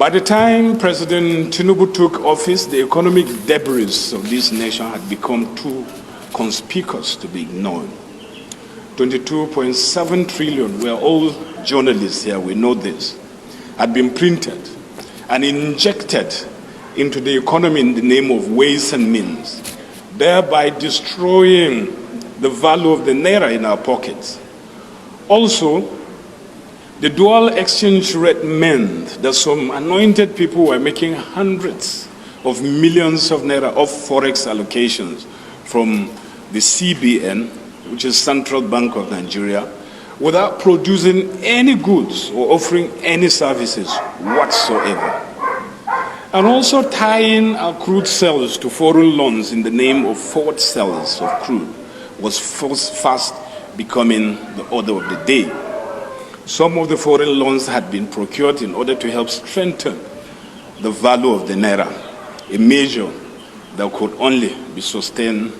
By the time President Tinubu took office, the economic debris of this nation had become too conspicuous to be ignored. 22.7 trillion, we're all journalists here, we know this, had been printed and injected into the economy in the name of ways and means, thereby destroying the value of the Naira in our pockets. Also, the dual exchange rate meant that some anointed people were making hundreds of millions of Naira of Forex allocations from the CBN, which is Central Bank of Nigeria, without producing any goods or offering any services whatsoever. And also tying our crude sales to foreign loans in the name of forward sales of crude was fast becoming the order of the day. Some of the foreign loans had been procured in order to help strengthen the value of the Naira, a measure that could only be sustained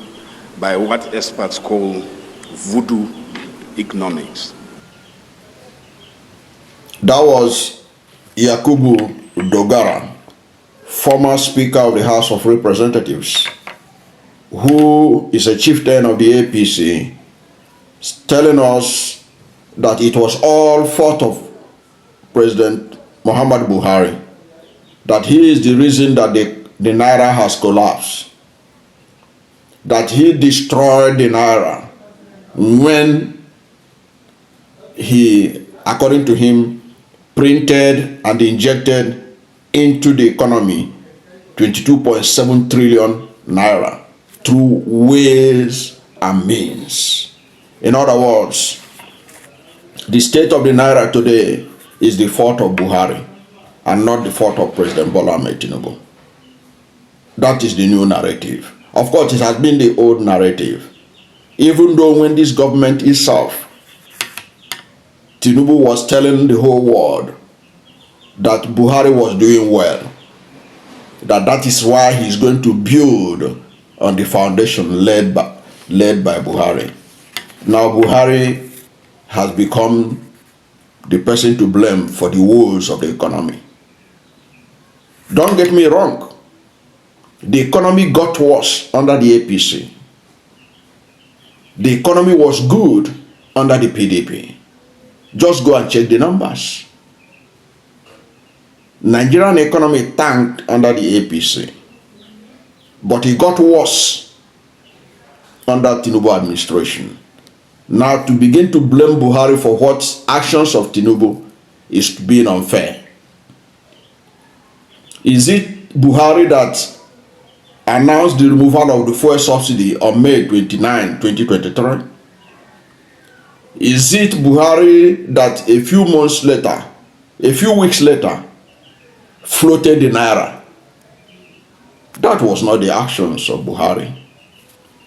by what experts call voodoo economics. That was Yakubu Dogara, former Speaker of the House of Representatives, who is a chieftain of the APC, telling us that it was all fault of President Muhammadu Buhari, that he is the reason that the Naira has collapsed, that he destroyed the Naira when he, according to him, printed and injected into the economy 22.7 trillion Naira through ways and means. In other words, the state of the Naira today is the fault of Buhari and not the fault of President Bola Ahmed Tinubu. That is the new narrative. Of course, it has been the old narrative. Even though when this government itself, Tinubu was telling the whole world that Buhari was doing well, that is why he's going to build on the foundation led by Buhari. Now Buhari has become the person to blame for the woes of the economy. Don't get me wrong. The economy got worse under the APC. The economy was good under the PDP. Just go and check the numbers. Nigerian economy tanked under the APC. But it got worse under Tinubu administration. Now to begin to blame Buhari for what actions of Tinubu is being unfair. Is it Buhari that announced the removal of the fuel subsidy on May 29, 2023? Is it Buhari that a few weeks later, floated the Naira? That was not the actions of Buhari.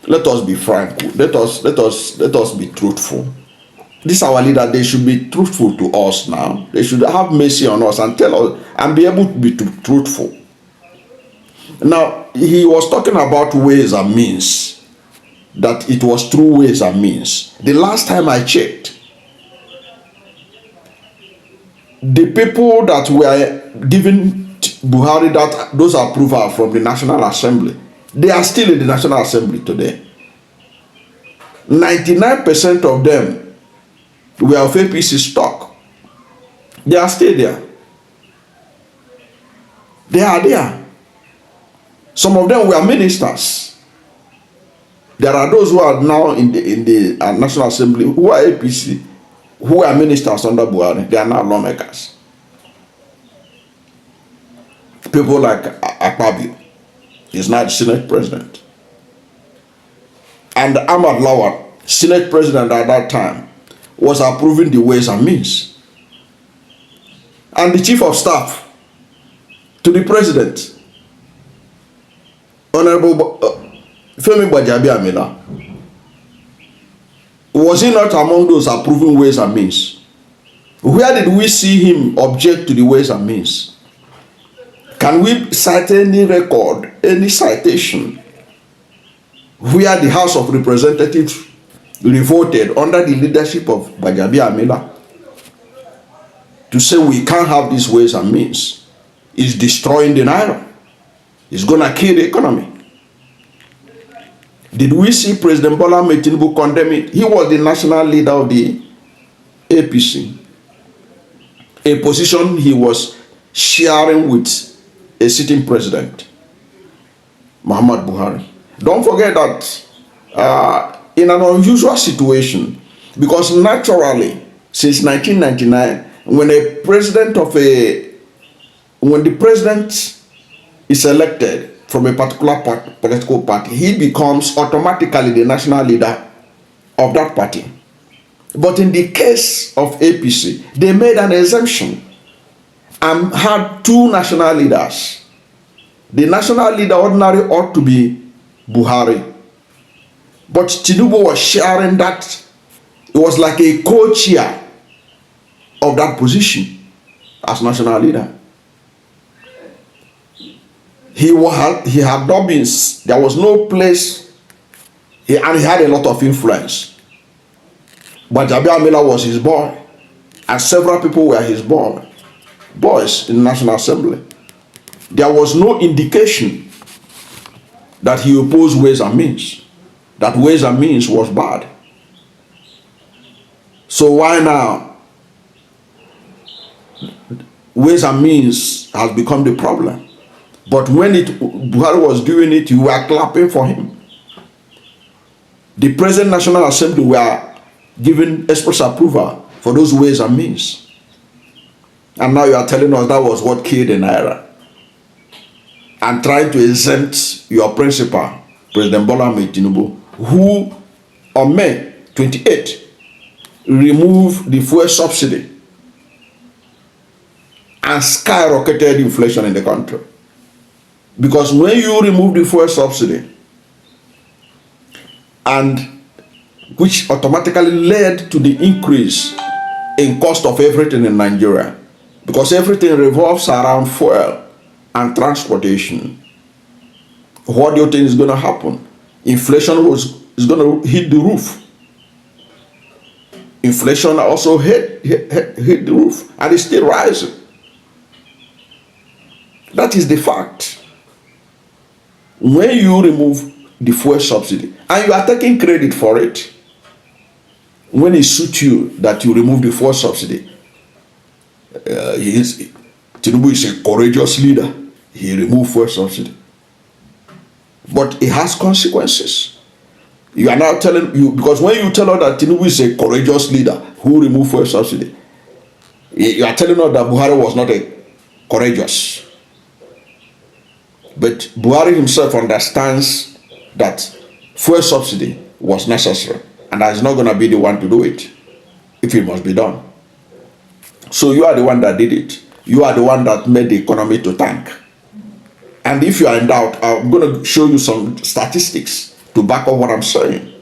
Let us be frank. Let us be truthful. These our leaders, they should be truthful to us now. They should have mercy on us and tell us and be able to be truthful. Now, he was talking about ways and means, that it was through ways and means. The last time I checked, the people that were giving Buhari those approval from the National Assembly, they are still in the National Assembly today. 99% of them were of APC stock. They are still there. They are there. Some of them were ministers. There are those who are now in the National Assembly who are APC, who are ministers under Buhari. They are now lawmakers. People like Akpabio is now the Senate President. And Ahmad Lawal, Senate President at that time, was approving the ways and means. And the Chief of Staff to the President, Honorable Femi Gbajabiamila, was he not among those approving ways and means? Where did we see him object to the ways and means? Can we cite any record, any citation where the House of Representatives revolted under the leadership of Gbajabiamila to say we can't have these ways and means? is destroying the Naira. It's going to kill the economy. Did we see President Bola Ahmed Tinubu condemn it? He was the national leader of the APC, a position he was sharing with a sitting president, Muhammadu Buhari. Don't forget that in an unusual situation, because naturally, since 1999, when the president is elected from a particular political party, he becomes automatically the national leader of that party. But in the case of APC, they made an exemption and had two national leaders. The national leader ordinarily ought to be Buhari. But Tinubu was sharing that. It was like a co-chair of that position as national leader. He had not been, there was no place, and he had a lot of influence. But Jabi Amila was his boy, and several people were his boys in the National Assembly. There was no indication that he opposed Ways and Means, that Ways and Means was bad. So why now Ways and Means has become the problem? But when Buhari was doing it, you were clapping for him. The present National Assembly were giving express approval for those Ways and Means. And now you are telling us that was what killed the Naira. And trying to exempt your principal, President Bola Ahmed Tinubu, who on May 28 removed the fuel subsidy and skyrocketed inflation in the country. Because when you remove the fuel subsidy, and which automatically led to the increase in cost of everything in Nigeria, because everything revolves around fuel and transportation, what do you think is going to happen? Inflation is going to hit the roof. Inflation also hit the roof, and it's still rising. That is the fact. When you remove the fuel subsidy, and you are taking credit for it, when it suits you that you remove the fuel subsidy, Tinubu is a courageous leader. He removed fuel subsidy. But it has consequences. You are now telling you, because when you tell us that Tinubu is a courageous leader who removed fuel subsidy, you are telling us that Buhari was not a courageous. But Buhari himself understands that fuel subsidy was necessary, and that is not going to be the one to do it if it must be done. So you are the one that did it. You are the one that made the economy to tank. And if you are in doubt, I'm going to show you some statistics to back up what I'm saying.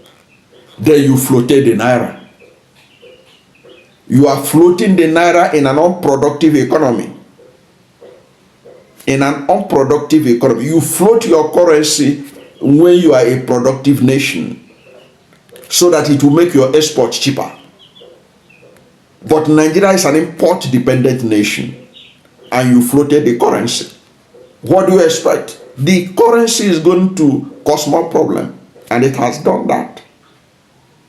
Then you floated the Naira. You are floating the Naira in an unproductive economy. In an unproductive economy, you float your currency when you are a productive nation, so that it will make your exports cheaper. But Nigeria is an import-dependent nation, and you floated the currency. What do you expect? The currency is going to cause more problem, and it has done that.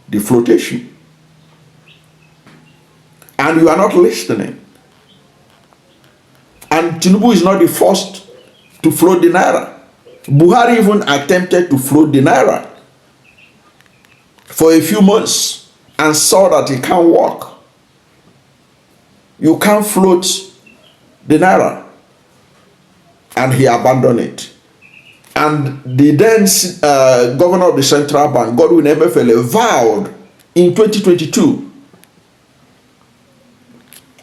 The flotation. And you are not listening. And Tinubu is not the first to float the Naira. Buhari even attempted to float the Naira for a few months and saw that it can't work. You can't float the Naira. And he abandoned it. And the then governor of the central bank, Godwin Emefiele, vowed in 2022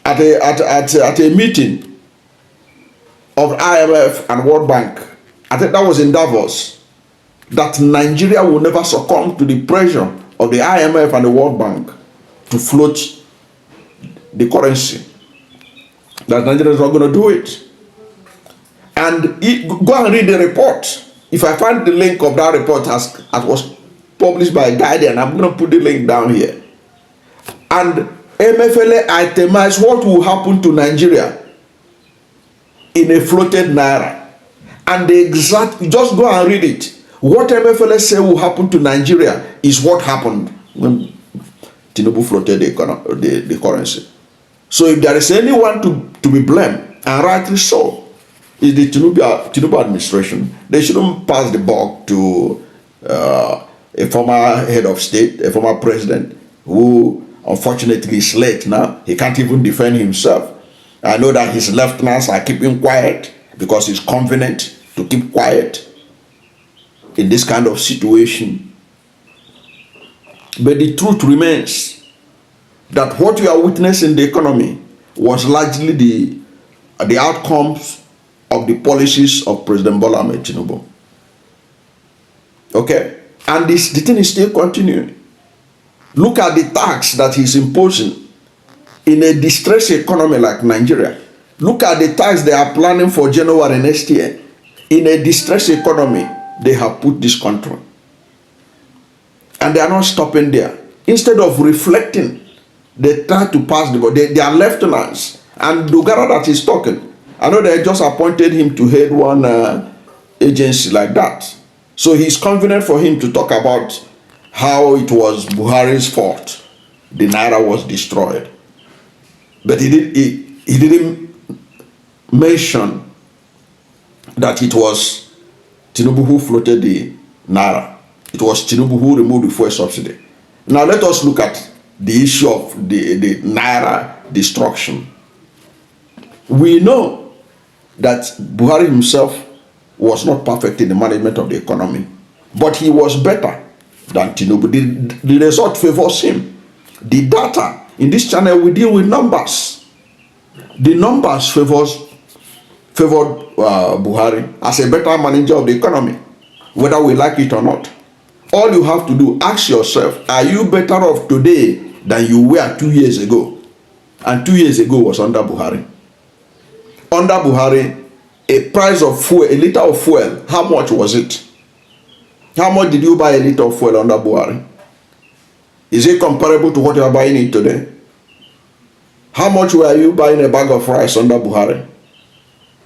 at a meeting of IMF and World Bank, I think that was in Davos, that Nigeria will never succumb to the pressure of the IMF and the World Bank to float the currency. That Nigeria is not going to do it. And go and read the report. If I find the link of that report as was published by Guardian, I'm going to put the link down here. And MFLA itemized what will happen to Nigeria in a floated naira. And the exact, just go and read it. What MFLS say will happen to Nigeria is what happened when Tinubu floated the currency. So if there is anyone to be blamed, and rightly so, is the Tinubu administration. They shouldn't pass the buck to a former head of state, a former president, who unfortunately is late now. He can't even defend himself. I know that his lieutenants are keeping quiet because it's convenient to keep quiet in this kind of situation. But the truth remains that what you are witnessing in the economy was largely the outcomes of the policies of President Bola Ahmed Tinubu. Okay? And the thing is still continuing. Look at the tax that he's imposing in a distressed economy like Nigeria. Look at the tax they are planning for January next year. In a distressed economy, they have put this control. And they are not stopping there. Instead of reflecting, they try to pass the ball. They are lieutenants. And Dogara that is talking, I know they just appointed him to head one agency like that. So it's convenient for him to talk about how it was Buhari's fault the Naira was destroyed. But he didn't mention that it was Tinubu who floated the Naira. It was Tinubu who removed the fuel subsidy. Now let us look at the issue of the Naira destruction. We know that Buhari himself was not perfect in the management of the economy, but he was better than Tinubu. The result favors him. The data in this channel, we deal with numbers. The numbers favored Buhari as a better manager of the economy, whether we like it or not. All you have to do, ask yourself, are you better off today than you were 2 years ago? And 2 years ago was under Buhari. Under Buhari, a price of fuel, a liter of fuel, how much was it? How much did you buy a liter of fuel under Buhari? Is it comparable to what you are buying it today? How much were you buying a bag of rice under Buhari?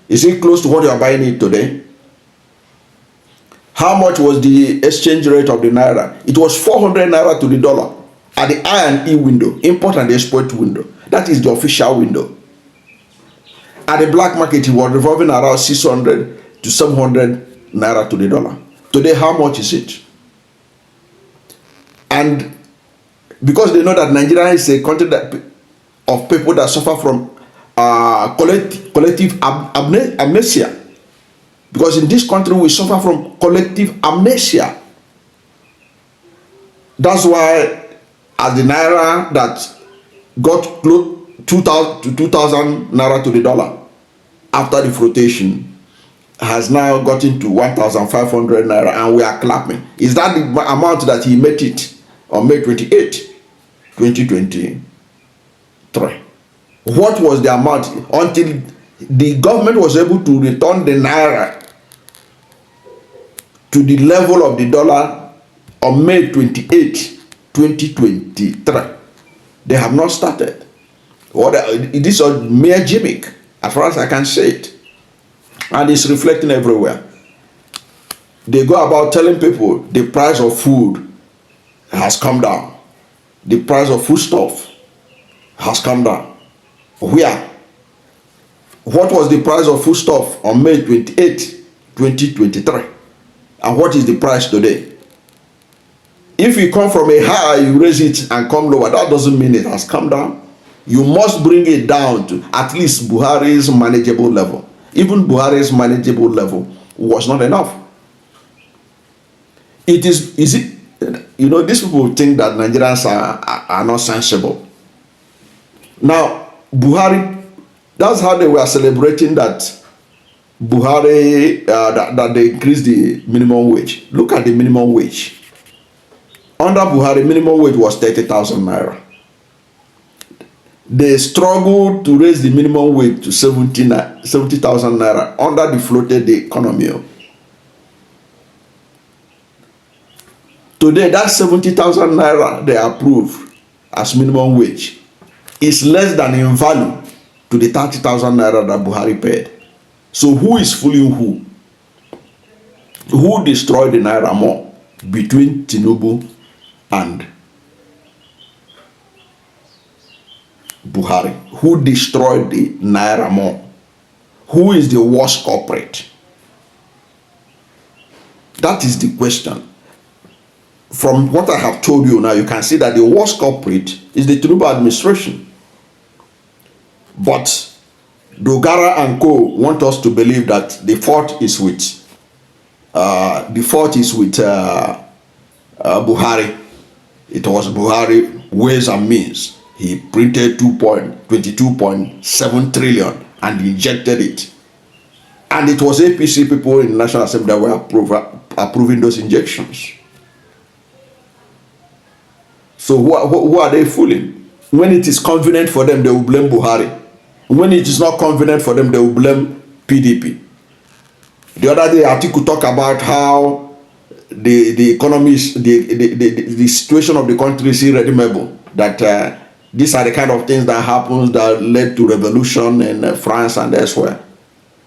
Is it close to what you are buying it today? How much was the exchange rate of the Naira? It was 400 Naira to the dollar at the I&E window, import and export window. That is the official window. At the black market, it was revolving around 600 to 700 Naira to the dollar. Today, how much is it? And because they know that Nigeria is a country of people that suffer from collective amnesia. Because in this country, we suffer from collective amnesia. That's why as the Naira that got close 2,000 Naira to the dollar after the flotation has now gotten to 1,500 Naira, and we are clapping. Is that the amount that he made it on May 28, 2023? What was the amount until the government was able to return the Naira to the level of the dollar on May 28, 2023? They have not started. This is a mere gimmick, as far as I can say it. And it's reflecting everywhere. They go about telling people the price of food has come down. The price of foodstuff has come down. Where? What was the price of foodstuff on May 28, 2023? And what is the price today? If you come from a high, you raise it and come lower, that doesn't mean it has come down. You must bring it down to at least Buhari's manageable level. Even Buhari's manageable level was not enough. These people think that Nigerians are not sensible. Now, Buhari, that's how they were celebrating that Buhari, that they increased the minimum wage. Look at the minimum wage. Under Buhari, minimum wage was 30,000 Naira. They struggled to raise the minimum wage to 70,000 Naira under the floated economy. Today, that 70,000 Naira they approved as minimum wage is less than in value to the 30,000 Naira that Buhari paid. So who is fooling who? Who destroyed the Naira more between Tinubu and Buhari? Who destroyed the Naira more? Who is the worst culprit? That is the question. From what I have told you now, you can see that the worst culprit is the Tinubu administration. But Dogara and co want us to believe that the fault is with Buhari. It was Buhari ways and means. He printed 22.7 trillion and injected it. And it was APC people in the National Assembly that were approving those injections. So who are they fooling? When it is convenient for them, they will blame Buhari. When it is not convenient for them, they will blame PDP. The other day, Atiku talked about how the economy, the situation of the country is irredeemable. That these are the kind of things that happens that led to revolution in France and elsewhere.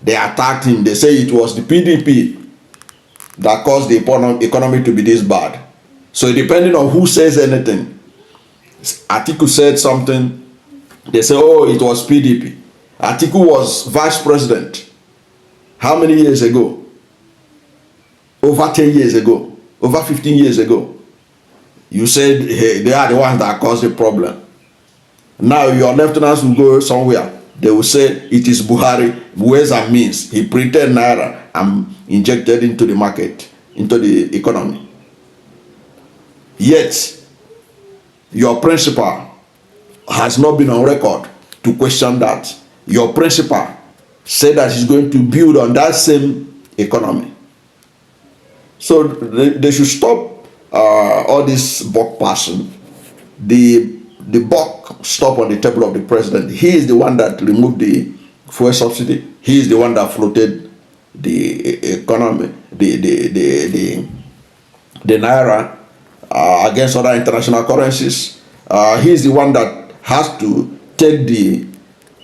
They attacked him. They say it was the PDP that caused the economy to be this bad. So depending on who says anything, Atiku said something, they say, oh, it was PDP. Atiku was vice president. How many years ago? Over 10 years ago. Over 15 years ago. You said, hey, they are the ones that caused the problem. Now your lieutenants will go somewhere. They will say it is Buhari, ways and means. He printed Naira and injected into the market, into the economy. Yet, your principal has not been on record to question that. Your principal said that he's going to build on that same economy. So they should stop all this buck passing. The buck stop on the table of the president. He is the one that removed the fuel subsidy. He is the one that floated the economy, the Naira against other international currencies. He is the one that has to take the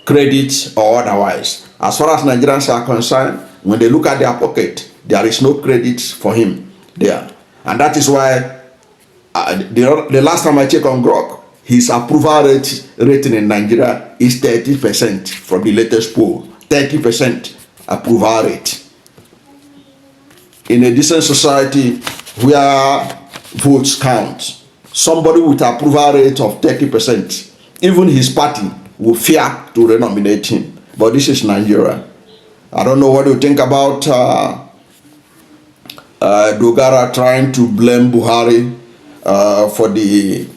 credit or otherwise. As far as Nigerians are concerned, when they look at their pocket, there is no credit for him there. And that is why the last time I checked on Grok, his approval rating in Nigeria is 30% from the latest poll. 30% approval rate. In a decent society where votes count, somebody with approval rate of 30%, even his party will fear to renominate him. But this is Nigeria. I don't know what you think about Dogara trying to blame Buhari for the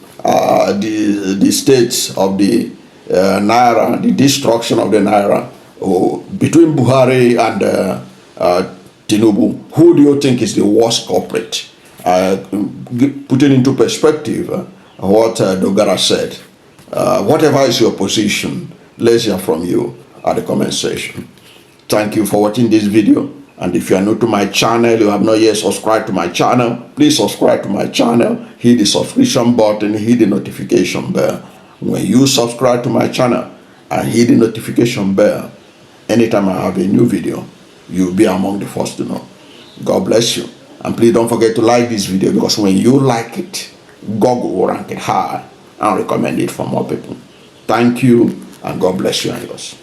state of the Naira, the destruction of the Naira. Between Buhari and Tinubu, who do you think is the worst culprit? Putting into perspective what Dogara said. Whatever is your position, let's hear from you at the comment section. Thank you for watching this video. And if you are new to my channel, you have not yet subscribed to my channel, please subscribe to my channel, hit the subscription button, hit the notification bell. When you subscribe to my channel and hit the notification bell, anytime I have a new video, you'll be among the first to know. God bless you. And please don't forget to like this video, because when you like it, Google will rank it high and recommend it for more people. Thank you, and God bless you and yours.